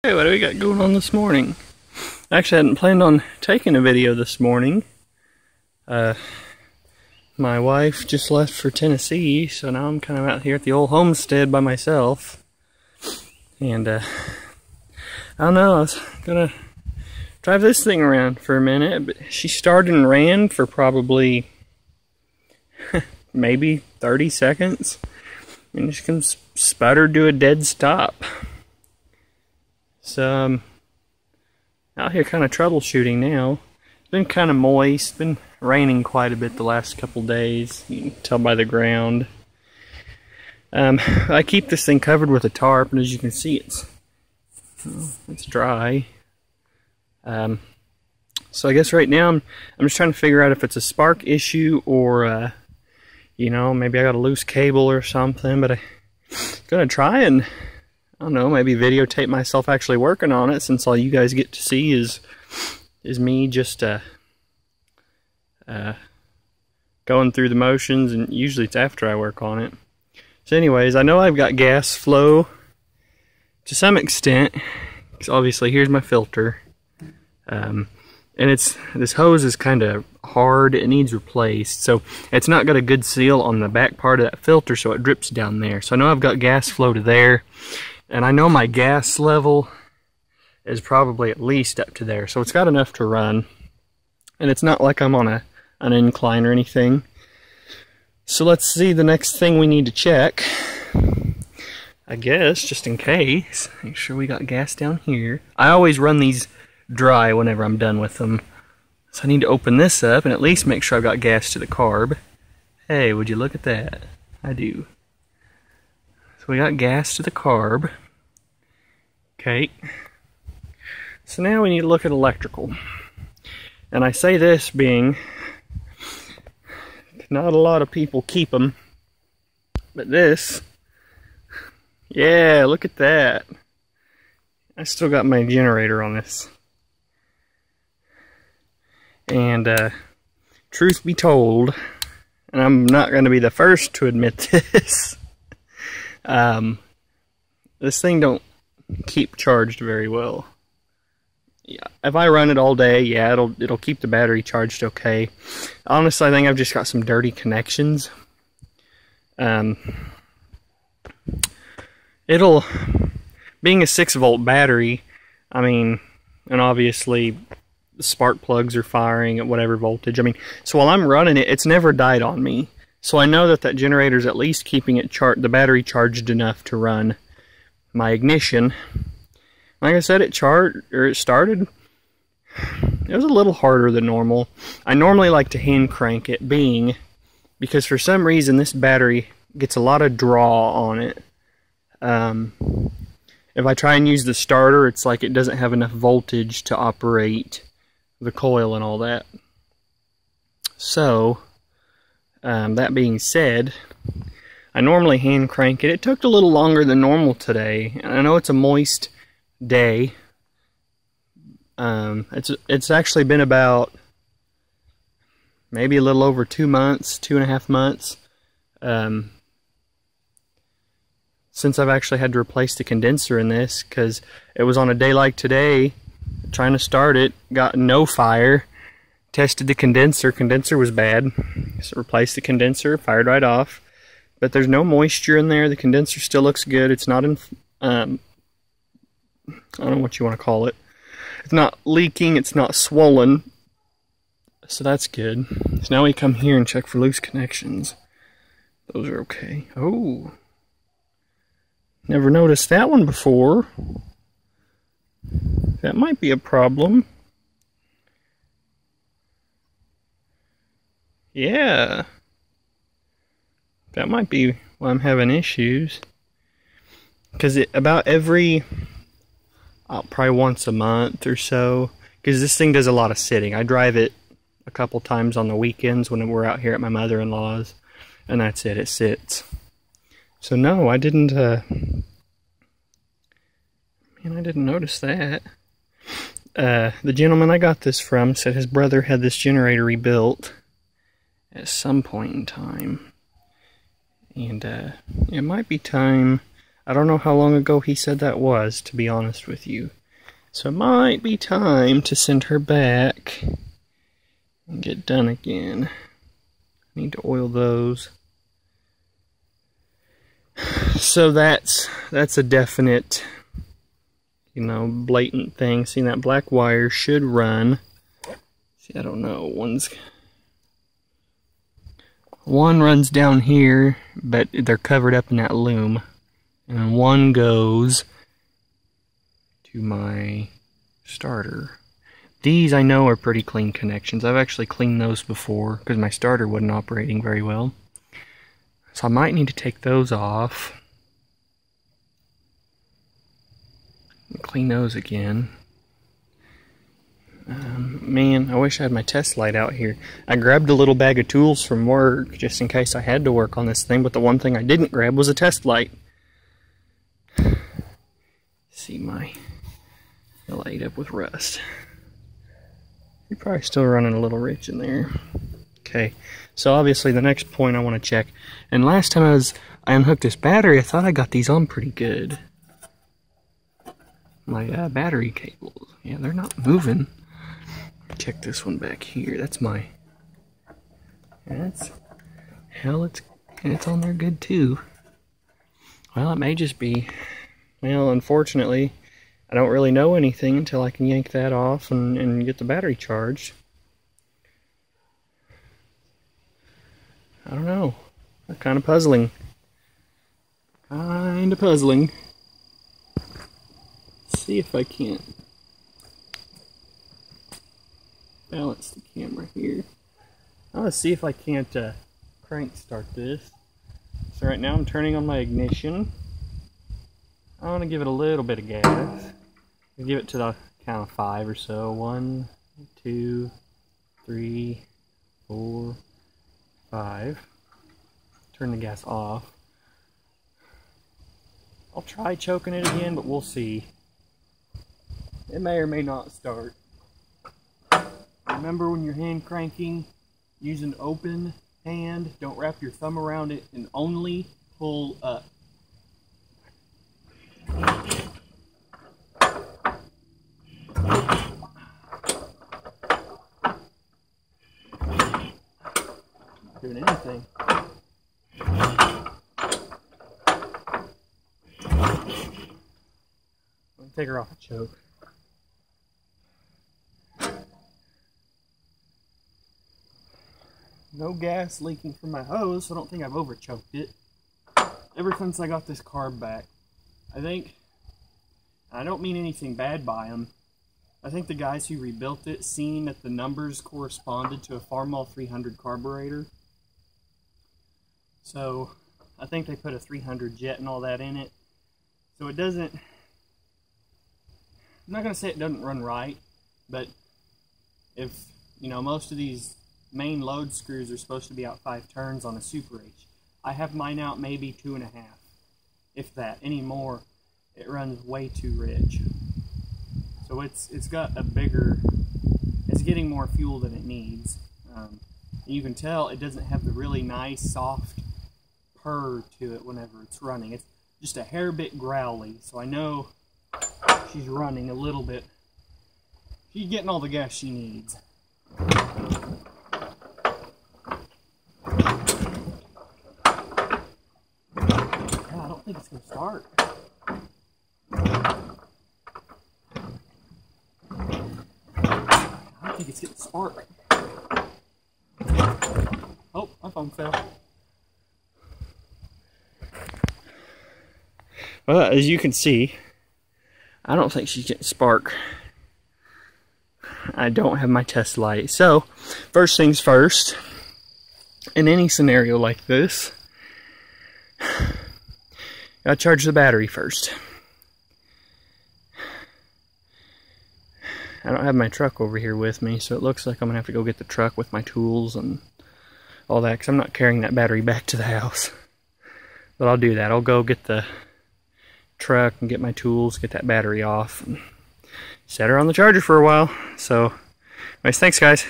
Okay, what do we got going on this morning? I actually hadn't planned on taking a video this morning. My wife just left for Tennessee, so now I'm kind of out here at the old homestead by myself. And I don't know, I was gonna drive this thing around for a minute, but she started and ran for probably maybe 30 seconds. And she can sputter to a dead stop. So out here kind of troubleshooting now. It's been kind of moist, it's been raining quite a bit the last couple days. You can tell by the ground. I keep this thing covered with a tarp, and as you can see, it's dry. So I guess right now I'm just trying to figure out if it's a spark issue or you know, maybe I got a loose cable or something. But I'm gonna try and, I don't know, maybe videotape myself actually working on it, since all you guys get to see is me just going through the motions, and usually it's after I work on it. So anyways, I know I've got gas flow to some extent, because obviously here's my filter. And this hose is kind of hard, it needs replaced, so it's not got a good seal on the back part of that filter, so it drips down there. So I know I've got gas flow to there, and I know my gas level is probably at least up to there, so it's got enough to run. And it's not like I'm on an incline or anything. So let's see the next thing we need to check. I guess, just in case, make sure we got gas down here. I always run these dry whenever I'm done with them. So I need to open this up and at least make sure I've got gas to the carb. Hey, would you look at that? I do. So we got gas to the carb. Okay. So now we need to look at electrical. And I say this being, not a lot of people keep them, but this, yeah, look at that. I still got my generator on this. And truth be told, and I'm not going to be the first to admit this, this thing don't keep charged very well. Yeah, if I run it all day, yeah, it'll keep the battery charged okay. Honestly, I think I've just got some dirty connections. Being a 6-volt battery, I mean, and obviously the spark plugs are firing at whatever voltage. I mean, so while I'm running it, it's never died on me. So I know that generator's at least keeping it the battery charged enough to run my ignition. Like I said, it started. It was a little harder than normal. I normally like to hand crank it, because for some reason this battery gets a lot of draw on it. If I try and use the starter, it's like it doesn't have enough voltage to operate the coil and all that. So, that being said, I normally hand crank it. It took a little longer than normal today. And I know it's a moist day. It's actually been about maybe a little over 2 months, 2.5 months, since I've actually had to replace the condenser in this, because it was on a day like today, trying to start it, got no fire, tested the condenser was bad, so replaced the condenser, fired right off, but there's no moisture in there, the condenser still looks good, it's not in, I don't know what you want to call it, it's not leaking, it's not swollen, so that's good. So now we come here and check for loose connections. Those are okay. Oh, never noticed that one before. That might be a problem. Yeah. That might be why I'm having issues. Because about every, probably once a month or so, because this thing does a lot of sitting. I drive it a couple times on the weekends when we're out here at my mother-in-law's, and that's it, it sits. So no, I didn't, man, I didn't notice that. The gentleman I got this from said his brother had this generator rebuilt at some point in time. And it might be time, I don't know how long ago he said that was, to be honest with you. So it might be time to send her back and get done again. I need to oil those. So that's a definite, you know, blatant thing. See, that black wire should run. See, I don't know. One runs down here, but they're covered up in that loom. And one goes to my starter. These I know are pretty clean connections. I've actually cleaned those before because my starter wasn't operating very well. So I might need to take those off and clean those again. Man, I wish I had my test light out here. I grabbed a little bag of tools from work just in case I had to work on this thing, but the one thing I didn't grab was a test light. See, my ate up with rust. You're probably still running a little rich in there. Okay, so obviously the next point I want to check, and last time I unhooked this battery, I thought I got these on pretty good. My battery cables, yeah, they're not moving. Check this one back here. That's my. It's on there good too. Well, it may just be. Well, unfortunately, I don't really know anything until I can yank that off and get the battery charged. I don't know. That's kind of puzzling. Kind of puzzling. Let's see if I can't balance the camera here. I want to see if I can't crank start this. So right now I'm turning on my ignition. I want to give it a little bit of gas. I'll give it to the count of 5 or so. 1, 2, 3, 4, 5. Turn the gas off. I'll try choking it again, but we'll see. It may or may not start. Remember, when you're hand cranking, use an open hand. Don't wrap your thumb around it and only pull up. Not doing anything. Let me take her off the choke. No gas leaking from my hose, so I don't think I've over-choked it. Ever since I got this carb back, I don't mean anything bad by them. I think the guys who rebuilt it, seeing that the numbers corresponded to a Farmall 300 carburetor. So, I think they put a 300 jet and all that in it. So it doesn't, I'm not going to say it doesn't run right, but if, you know, most of these main load screws are supposed to be out 5 turns on a Super H. I have mine out maybe 2.5, if that. Any more, it runs way too rich. So it's got a bigger, it's getting more fuel than it needs. You can tell it doesn't have the really nice soft purr to it whenever it's running. It's just a hair bit growly, so I know she's running a little bit. She's getting all the gas she needs. I don't think it's going to start. I think it's getting a spark. Oh, my phone fell. Well, as you can see, I don't think she's getting spark. I don't have my test light. So, first things first, in any scenario like this, gotta charge the battery first. I don't have my truck over here with me, so it looks like I'm gonna have to go get the truck with my tools and all that, because I'm not carrying that battery back to the house. But I'll do that. I'll go get the truck and get my tools, get that battery off, and set her on the charger for a while. So, anyways, thanks guys.